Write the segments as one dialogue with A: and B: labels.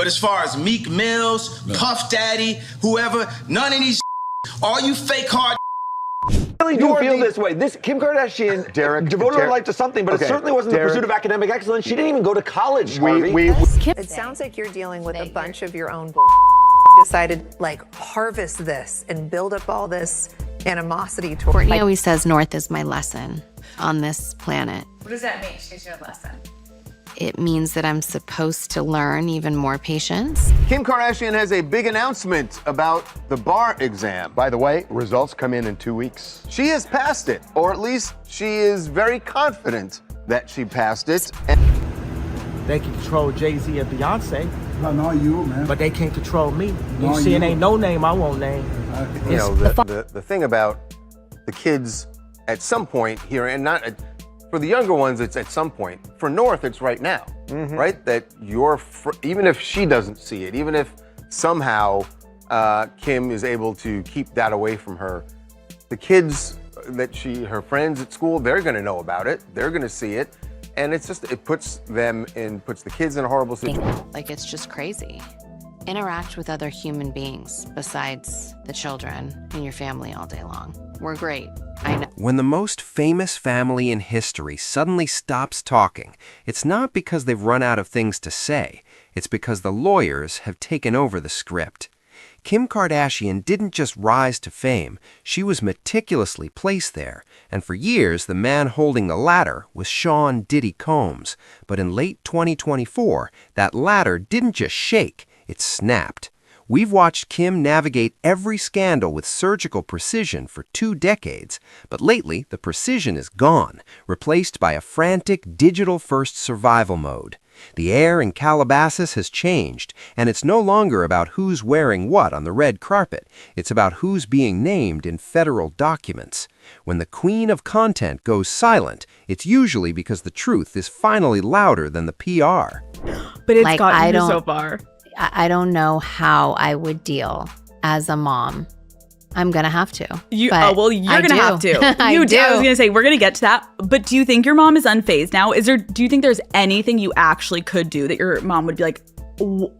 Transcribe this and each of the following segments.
A: But as far as Meek Mills, Puff Daddy, whoever, none of these all you fake hard
B: really do feel this way. This Kim Kardashian devoted her life to something, but it certainly wasn't the pursuit of academic excellence. She didn't even go to college, Harvey.
C: It sounds like you're dealing with a bunch of your own decided, like, harvest this and build up all this animosity toward.
D: Courtney always says North is my lesson on this planet.
E: What does that mean? She's your lesson.
D: It means that I'm supposed to learn even more patience.
F: Kim Kardashian has a big announcement about the bar exam.
B: By the way, results come in 2 weeks.
F: She has passed it, or at least she is very confident that she passed it.
G: They can control Jay-Z and Beyonce.
H: No, not you, man.
G: But they can't control me. You see, it ain't no name I won't name.
F: You know, the thing about the kids at some point here, and not for the younger ones, it's at some point. For North, it's right now, right? That even if she doesn't see it, even if somehow Kim is able to keep that away from her, the kids her friends at school, they're gonna know about it. They're gonna see it. And it puts the kids in a horrible situation.
D: Like, it's just crazy. Interact with other human beings besides the children in your family all day long. We're great. I know.
I: When the most famous family in history suddenly stops talking, it's not because they've run out of things to say. It's because the lawyers have taken over the script. Kim Kardashian didn't just rise to fame, she was meticulously placed there, and for years the man holding the ladder was Sean Diddy Combs. But in late 2024, that ladder didn't just shake, it snapped. We've watched Kim navigate every scandal with surgical precision for 2 decades, but lately the precision is gone, replaced by a frantic digital-first survival mode. The air in Calabasas has changed, and it's no longer about who's wearing what on the red carpet. It's about who's being named in federal documents. When the queen of content goes silent, it's usually because the truth is finally louder than the PR.
E: But it's gotten you so far.
D: I don't know how I would deal as a mom. I'm going to have to.
E: You're going to have to.
D: You do.
E: I was going to say, we're going to get to that. But do you think your mom is unfazed now? Do you think there's anything you actually could do that your mom would be like,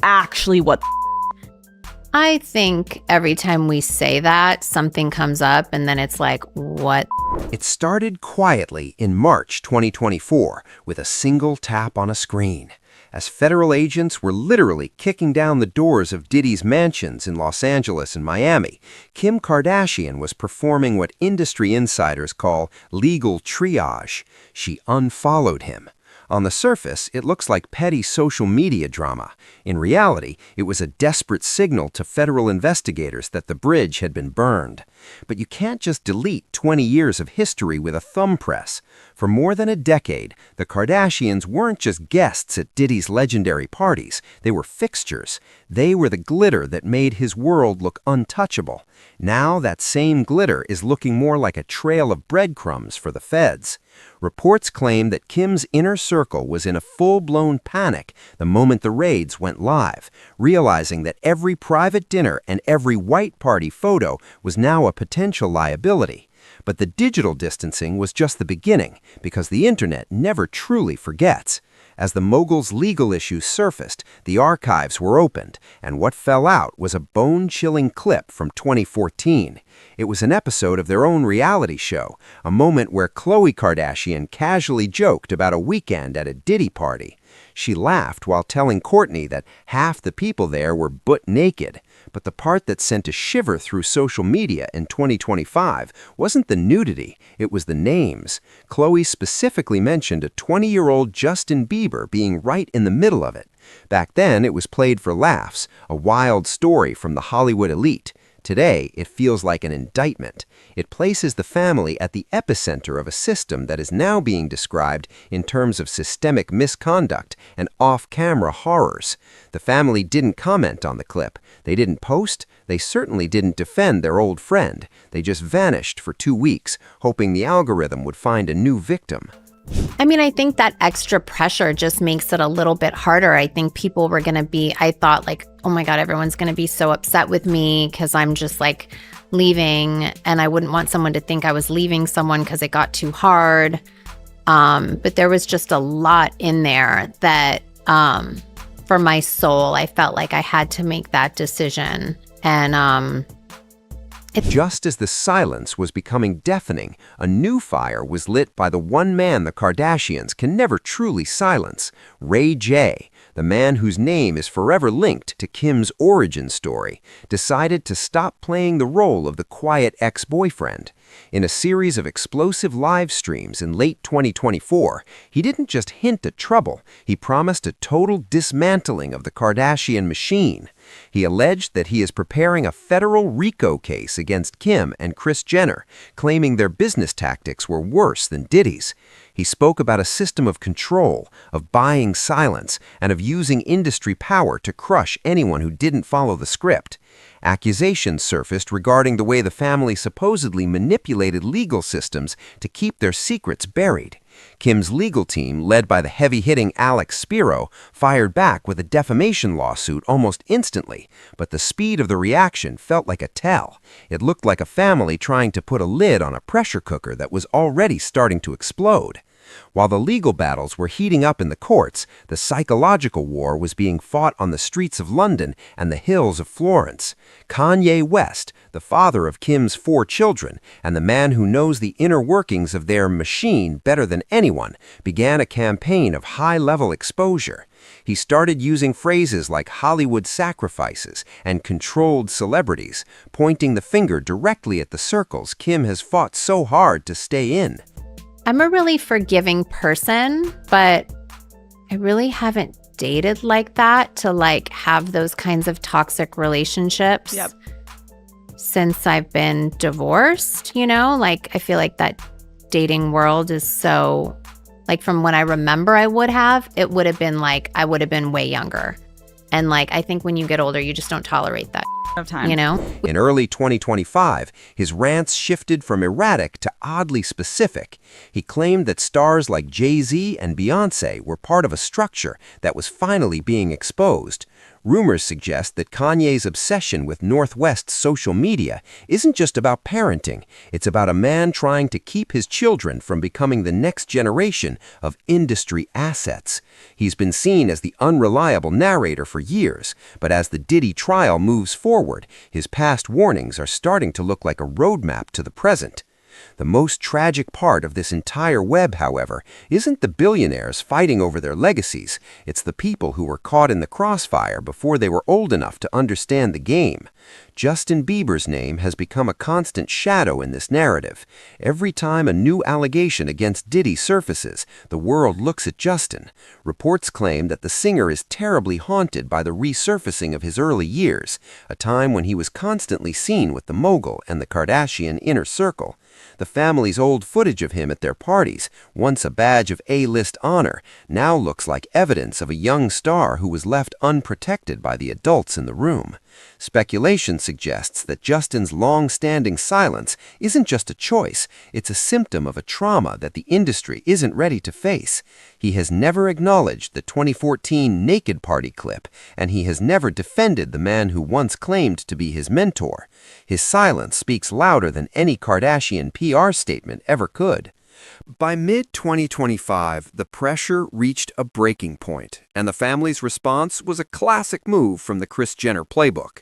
E: actually, what the
D: I think every time we say that, something comes up and then it's like, what?
I: It started quietly in March 2024 with a single tap on a screen. As federal agents were literally kicking down the doors of Diddy's mansions in Los Angeles and Miami, Kim Kardashian was performing what industry insiders call legal triage. She unfollowed him. On the surface, it looks like petty social media drama. In reality, it was a desperate signal to federal investigators that the bridge had been burned. But you can't just delete 20 years of history with a thumb press. For more than a decade, the Kardashians weren't just guests at Diddy's legendary parties. They were fixtures. They were the glitter that made his world look untouchable. Now that same glitter is looking more like a trail of breadcrumbs for the feds. Reports claim that Kim's inner circle was in a full-blown panic the moment the raids went live, realizing that every private dinner and every white party photo was now a potential liability. But the digital distancing was just the beginning, because the internet never truly forgets. As the mogul's legal issues surfaced, the archives were opened, and what fell out was a bone-chilling clip from 2014. It was an episode of their own reality show, a moment where Khloe Kardashian casually joked about a weekend at a Diddy party. She laughed while telling Kourtney that half the people there were butt naked. But the part that sent a shiver through social media in 2025 wasn't the nudity, it was the names. Khloe specifically mentioned a 20-year-old Justin Bieber being right in the middle of it. Back then, it was played for laughs, a wild story from the Hollywood elite. Today, it feels like an indictment. It places the family at the epicenter of a system that is now being described in terms of systemic misconduct and off-camera horrors. The family didn't comment on the clip. They didn't post. They certainly didn't defend their old friend. They just vanished for 2 weeks, hoping the algorithm would find a new victim.
D: I mean, I think that extra pressure just makes it a little bit harder. I think people were going to be, I thought like, oh my God, everyone's going to be so upset with me because I'm just like leaving, and I wouldn't want someone to think I was leaving someone because it got too hard. But there was just a lot in there that for my soul, I felt like I had to make that decision. And
I: just as the silence was becoming deafening, a new fire was lit by the one man the Kardashians can never truly silence, Ray J. The man whose name is forever linked to Kim's origin story, decided to stop playing the role of the quiet ex-boyfriend. In a series of explosive live streams in late 2024, he didn't just hint at trouble, he promised a total dismantling of the Kardashian machine. He alleged that he is preparing a federal RICO case against Kim and Kris Jenner, claiming their business tactics were worse than Diddy's. He spoke about a system of control, of buying silence, and of using industry power to crush anyone who didn't follow the script. Accusations surfaced regarding the way the family supposedly manipulated legal systems to keep their secrets buried. Kim's legal team, led by the heavy-hitting Alex Spiro, fired back with a defamation lawsuit almost instantly, but the speed of the reaction felt like a tell. It looked like a family trying to put a lid on a pressure cooker that was already starting to explode. While the legal battles were heating up in the courts, the psychological war was being fought on the streets of London and the hills of Florence. Kanye West, the father of Kim's 4 children, and the man who knows the inner workings of their machine better than anyone, began a campaign of high-level exposure. He started using phrases like Hollywood sacrifices and controlled celebrities, pointing the finger directly at the circles Kim has fought so hard to stay in.
D: I'm a really forgiving person, but I really haven't dated like that to like have those kinds of toxic relationships since I've been divorced, you know? Like I feel like that dating world is so, like from when I remember I would have, it would have been like I would have been way younger. And like I think when you get older, you just don't tolerate that.
E: Of time.
D: You know?
I: In early 2025, his rants shifted from erratic to oddly specific. He claimed that stars like Jay-Z and Beyoncé were part of a structure that was finally being exposed. Rumors suggest that Kanye's obsession with Northwest's social media isn't just about parenting. It's about a man trying to keep his children from becoming the next generation of industry assets. He's been seen as the unreliable narrator for years, but as the Diddy trial moves forward, his past warnings are starting to look like a roadmap to the present. The most tragic part of this entire web, however, isn't the billionaires fighting over their legacies. It's the people who were caught in the crossfire before they were old enough to understand the game. Justin Bieber's name has become a constant shadow in this narrative. Every time a new allegation against Diddy surfaces, the world looks at Justin. Reports claim that the singer is terribly haunted by the resurfacing of his early years, a time when he was constantly seen with the mogul and the Kardashian inner circle. The family's old footage of him at their parties, once a badge of A-list honor, now looks like evidence of a young star who was left unprotected by the adults in the room. Speculation suggests that Justin's long-standing silence isn't just a choice, it's a symptom of a trauma that the industry isn't ready to face. He has never acknowledged the 2014 Naked Party clip, and he has never defended the man who once claimed to be his mentor. His silence speaks louder than any Kardashian PR statement ever could. By mid-2025, the pressure reached a breaking point, and the family's response was a classic move from the Kris Jenner playbook.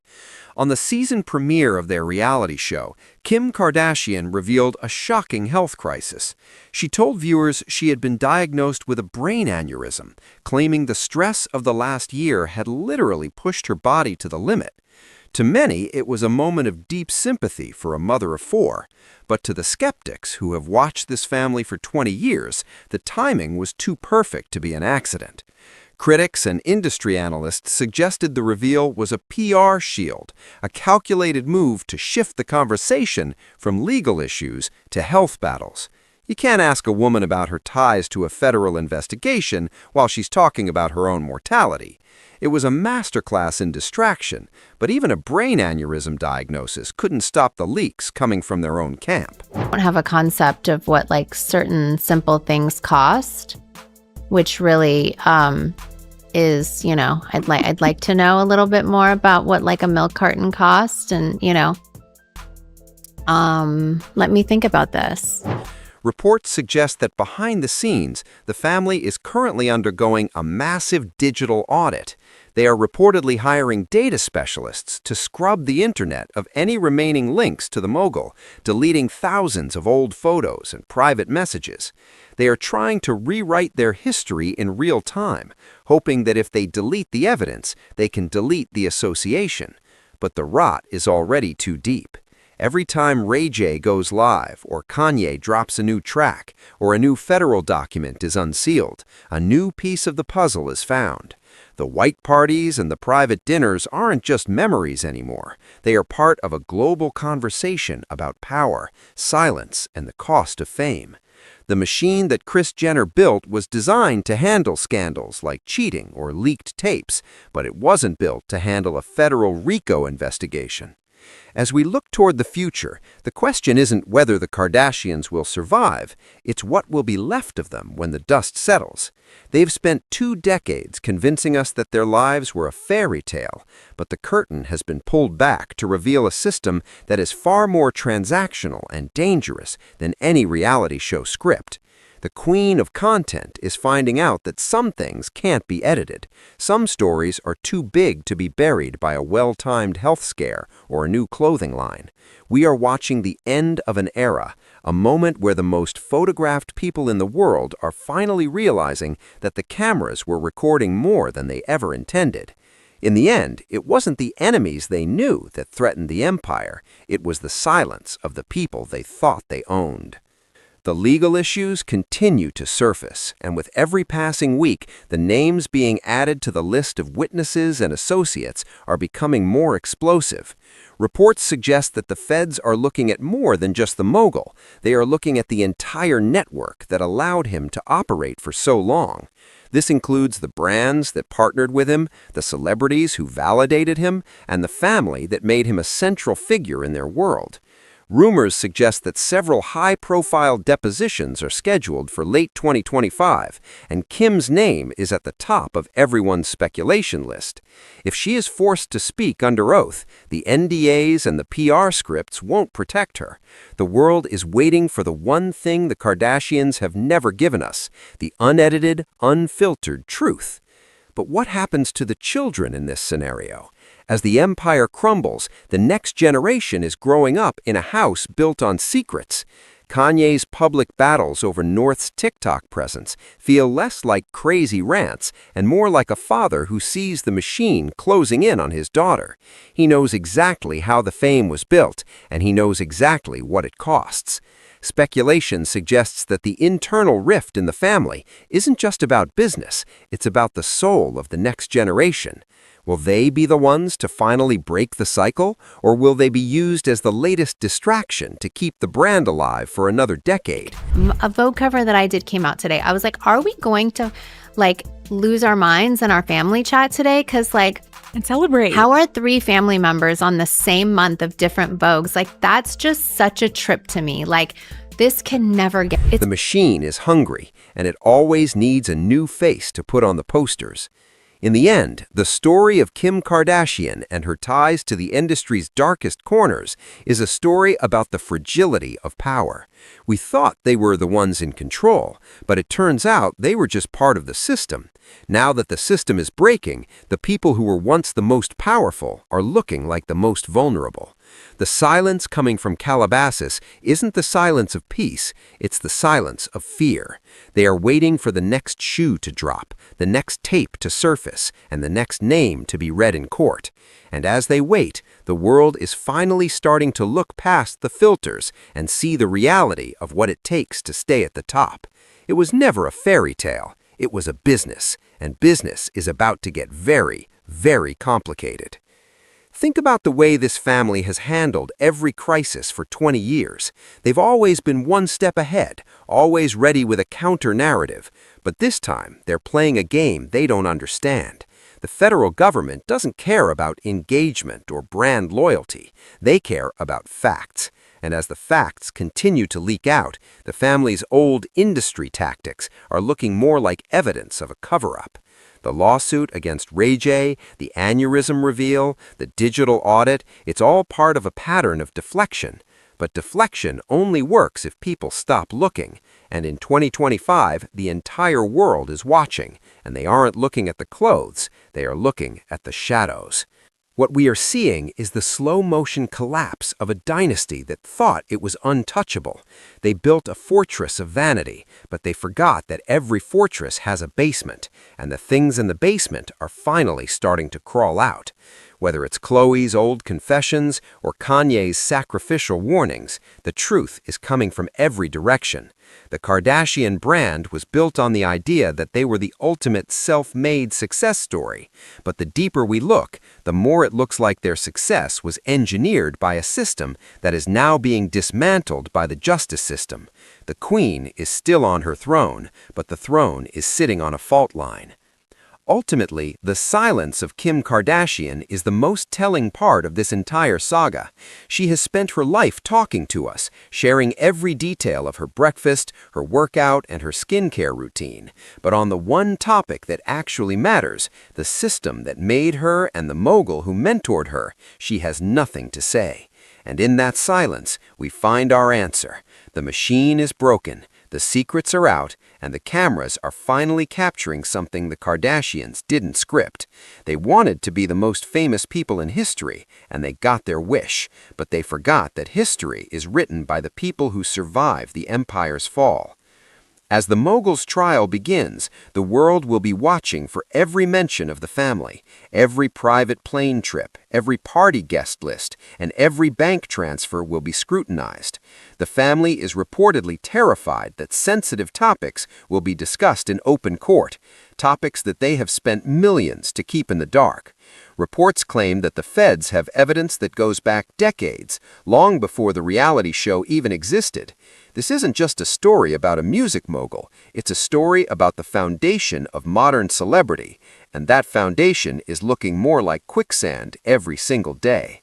I: On the season premiere of their reality show, Kim Kardashian revealed a shocking health crisis. She told viewers she had been diagnosed with a brain aneurysm, claiming the stress of the last year had literally pushed her body to the limit. To many, it was a moment of deep sympathy for a mother of 4. But to the skeptics who have watched this family for 20 years, the timing was too perfect to be an accident. Critics and industry analysts suggested the reveal was a PR shield, a calculated move to shift the conversation from legal issues to health battles. You can't ask a woman about her ties to a federal investigation while she's talking about her own mortality. It was a masterclass in distraction, but even a brain aneurysm diagnosis couldn't stop the leaks coming from their own camp.
D: I don't have a concept of what like certain simple things cost, which really is, you know, I'd like to know a little bit more about what like a milk carton cost, and you know, let me think about this.
I: Reports suggest that behind the scenes, the family is currently undergoing a massive digital audit. They are reportedly hiring data specialists to scrub the internet of any remaining links to the mogul, deleting thousands of old photos and private messages. They are trying to rewrite their history in real time, hoping that if they delete the evidence, they can delete the association. But the rot is already too deep. Every time Ray J goes live, or Kanye drops a new track, or a new federal document is unsealed, a new piece of the puzzle is found. The white parties and the private dinners aren't just memories anymore. They are part of a global conversation about power, silence, and the cost of fame. The machine that Kris Jenner built was designed to handle scandals like cheating or leaked tapes, but it wasn't built to handle a federal RICO investigation. As we look toward the future, the question isn't whether the Kardashians will survive, it's what will be left of them when the dust settles. They've spent 2 decades convincing us that their lives were a fairy tale, but the curtain has been pulled back to reveal a system that is far more transactional and dangerous than any reality show script. The queen of content is finding out that some things can't be edited. Some stories are too big to be buried by a well-timed health scare or a new clothing line. We are watching the end of an era, a moment where the most photographed people in the world are finally realizing that the cameras were recording more than they ever intended. In the end, it wasn't the enemies they knew that threatened the empire. It was the silence of the people they thought they owned. The legal issues continue to surface, and with every passing week, the names being added to the list of witnesses and associates are becoming more explosive. Reports suggest that the feds are looking at more than just the mogul. They are looking at the entire network that allowed him to operate for so long. This includes the brands that partnered with him, the celebrities who validated him, and the family that made him a central figure in their world. Rumors suggest that several high-profile depositions are scheduled for late 2025, and Kim's name is at the top of everyone's speculation list. If she is forced to speak under oath, the NDAs and the PR scripts won't protect her. The world is waiting for the one thing the Kardashians have never given us, the unedited, unfiltered truth. But what happens to the children in this scenario? As the empire crumbles, the next generation is growing up in a house built on secrets. Kanye's public battles over North's TikTok presence feel less like crazy rants and more like a father who sees the machine closing in on his daughter. He knows exactly how the fame was built, and he knows exactly what it costs. Speculation suggests that the internal rift in the family isn't just about business, it's about the soul of the next generation. Will they be the ones to finally break the cycle, or will they be used as the latest distraction to keep the brand alive for another decade?
D: A Vogue cover that I did came out today. I was like, are we going to lose our minds in our family chat today? Because
E: and celebrate.
D: How are 3 family members on the same month of different Vogues? That's just such a trip to me. This can never get...
I: The machine is hungry, and it always needs a new face to put on the posters. In the end, the story of Kim Kardashian and her ties to the industry's darkest corners is a story about the fragility of power. We thought they were the ones in control, but it turns out they were just part of the system. Now that the system is breaking, the people who were once the most powerful are looking like the most vulnerable. The silence coming from Calabasas isn't the silence of peace, it's the silence of fear. They are waiting for the next shoe to drop, the next tape to surface, and the next name to be read in court. And as they wait, the world is finally starting to look past the filters and see the reality of what it takes to stay at the top. It was never a fairy tale, it was a business, and business is about to get very, very complicated. Think about the way this family has handled every crisis for 20 years. They've always been one step ahead, always ready with a counter-narrative. But this time, they're playing a game they don't understand. The federal government doesn't care about engagement or brand loyalty. They care about facts. And as the facts continue to leak out, the family's old industry tactics are looking more like evidence of a cover-up. The lawsuit against Ray J, the aneurysm reveal, the digital audit, it's all part of a pattern of deflection. But deflection only works if people stop looking. And in 2025, the entire world is watching, and they aren't looking at the clothes, they are looking at the shadows. What we are seeing is the slow-motion collapse of a dynasty that thought it was untouchable. They built a fortress of vanity, but they forgot that every fortress has a basement, and the things in the basement are finally starting to crawl out. Whether it's Khloe's old confessions or Kanye's sacrificial warnings, the truth is coming from every direction. The Kardashian brand was built on the idea that they were the ultimate self-made success story. But the deeper we look, the more it looks like their success was engineered by a system that is now being dismantled by the justice system. The queen is still on her throne, but the throne is sitting on a fault line. Ultimately, the silence of Kim Kardashian is the most telling part of this entire saga. She has spent her life talking to us, sharing every detail of her breakfast, her workout, and her skincare routine. But on the one topic that actually matters, the system that made her and the mogul who mentored her, she has nothing to say. And in that silence, we find our answer. The machine is broken. The secrets are out, and the cameras are finally capturing something the Kardashians didn't script. They wanted to be the most famous people in history, and they got their wish, but they forgot that history is written by the people who survived the empire's fall. As the mogul's trial begins, the world will be watching for every mention of the family, every private plane trip, every party guest list, and every bank transfer will be scrutinized. The family is reportedly terrified that sensitive topics will be discussed in open court, topics that they have spent millions to keep in the dark. Reports claim that the feds have evidence that goes back decades, long before the reality show even existed. This isn't just a story about a music mogul, it's a story about the foundation of modern celebrity, and that foundation is looking more like quicksand every single day.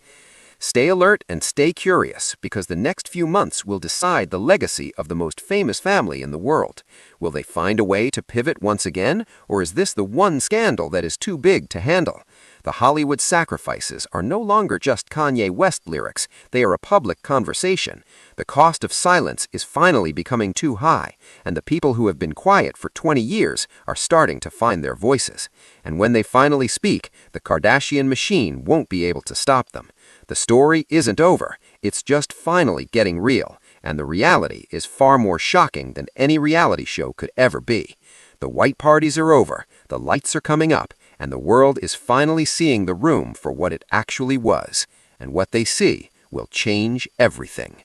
I: Stay alert and stay curious, because the next few months will decide the legacy of the most famous family in the world. Will they find a way to pivot once again, or is this the one scandal that is too big to handle? The Hollywood sacrifices are no longer just Kanye West lyrics, they are a public conversation. The cost of silence is finally becoming too high, and the people who have been quiet for 20 years are starting to find their voices. And when they finally speak, the Kardashian machine won't be able to stop them. The story isn't over, it's just finally getting real, and the reality is far more shocking than any reality show could ever be. The white parties are over, the lights are coming up, and the world is finally seeing the room for what it actually was. And what they see will change everything.